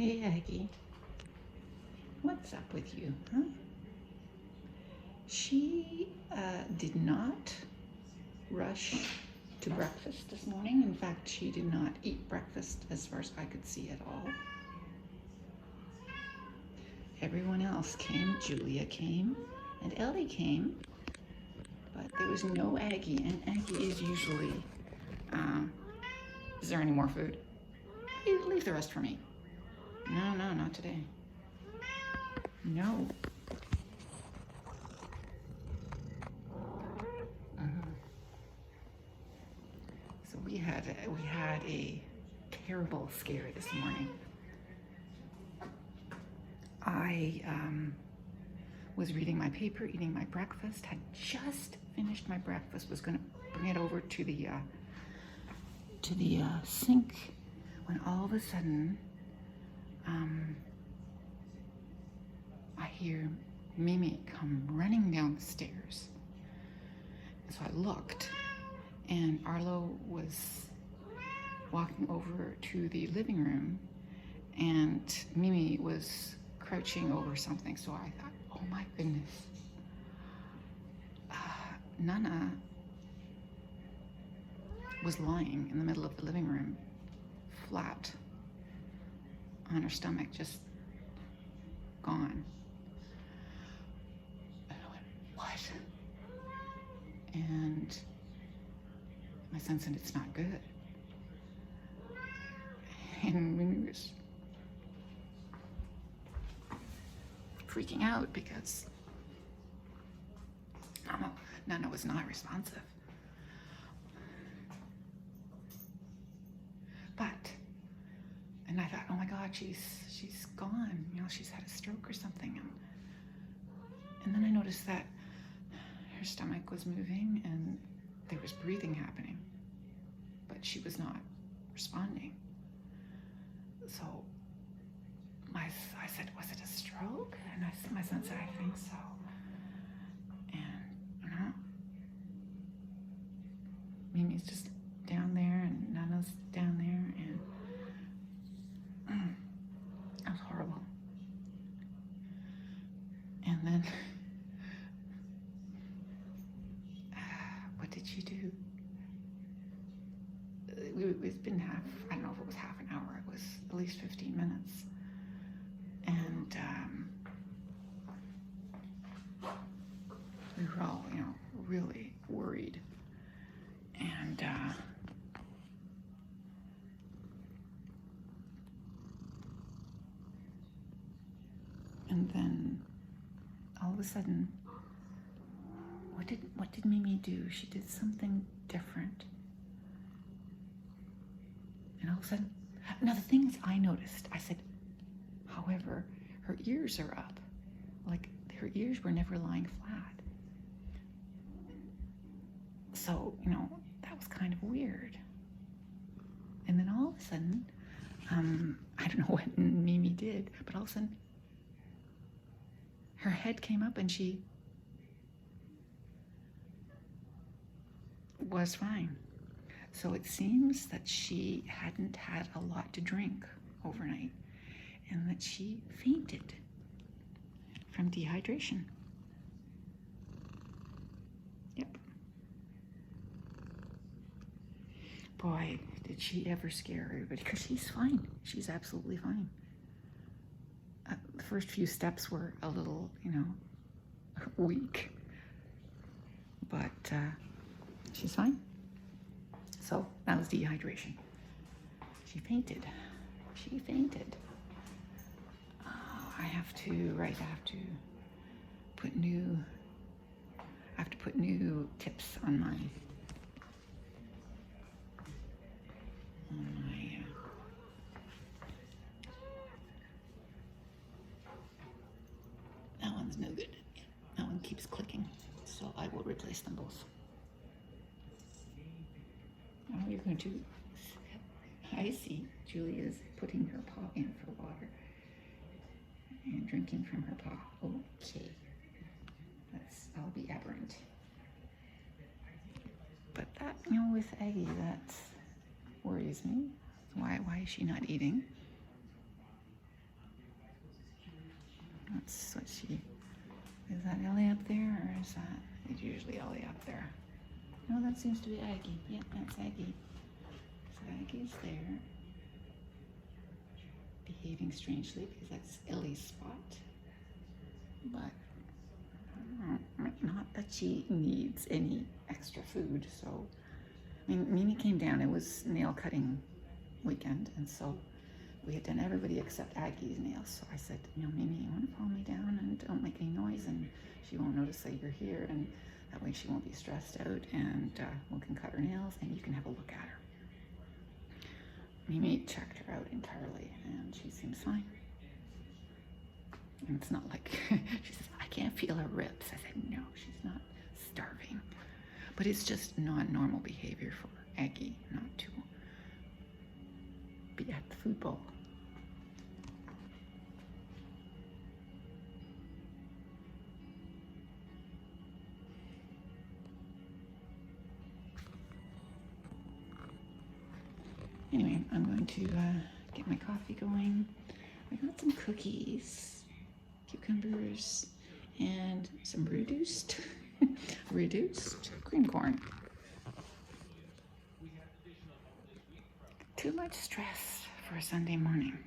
Hey, Aggie. What's up with you, huh? She did not rush to breakfast this morning. In fact, she did not eat breakfast as far as I could see at all. Everyone else came. Julia came and Ellie came, but there was no Aggie, and Aggie is usually, is there any more food? Leave the rest for me. No, not today. No. So we had a terrible scare this morning. I was reading my paper, eating my breakfast, had just finished my breakfast, was going to bring it over to the sink, when all of a sudden I hear Mimi come running down the stairs. So I looked, and Arlo was walking over to the living room, and Mimi was crouching over something. So I thought, oh my goodness. Nana was lying in the middle of the living room, flat on her stomach, just gone. And I went, what? And my son said, it's not good. And Mimi was freaking out because Nana was not responsive. And I thought, oh my God, she's gone. You know, she's had a stroke or something. And then I noticed that her stomach was moving and there was breathing happening, but she was not responding. So I said, was it a stroke? And my son said, I think so. And Mimi's just down there and Nana's down there, and that was horrible. And then what did she do? It's been I don't know if it was half an hour, it was at least 15 minutes. And we were all, really worried. And then all of a sudden, what did Mimi do? She did something different. And all of a sudden, now the things I noticed, I said, however, her ears are up. Like, her ears were never lying flat. So, that was kind of weird. And then all of a sudden, I don't know what Mimi did, but all of a sudden, her head came up and she was fine. So it seems that she hadn't had a lot to drink overnight and that she fainted from dehydration. Yep. Boy, did she ever scare everybody, because she's fine. She's absolutely fine. The first few steps were a little, weak, but she's fine. So that was dehydration. She fainted. I have to put new tips on my that one's no good. That one keeps clicking, so I will replace them both. Now you're going to, I see Julia's putting her paw in for water and drinking from her paw. Okay, I'll be aberrant. But that, with Aggie, that worries me. Why is she not eating? That's what she, is that Ellie up there, or is that, it's usually Ellie up there. No, that seems to be Aggie. Yeah, that's Aggie. So Aggie's there, behaving strangely because that's Ellie's spot. But not that she needs any extra food. So, I mean, Mimi came down. It was nail cutting weekend, and so we had done everybody except Aggie's nails. So I said, Mimi, you want to follow me down and don't make any noise, and she won't notice that you're here, and that way she won't be stressed out, and we can cut her nails, and you can have a look at her. Mimi checked her out entirely, and she seems fine. And it's not like, she says, I can't feel her ribs. I said, no, she's not starving. But it's just not normal behavior for Aggie not to be at the food bowl. Anyway, I'm going to get my coffee going. I got some cookies, cucumbers, and some reduced cream corn. Too much stress for a Sunday morning.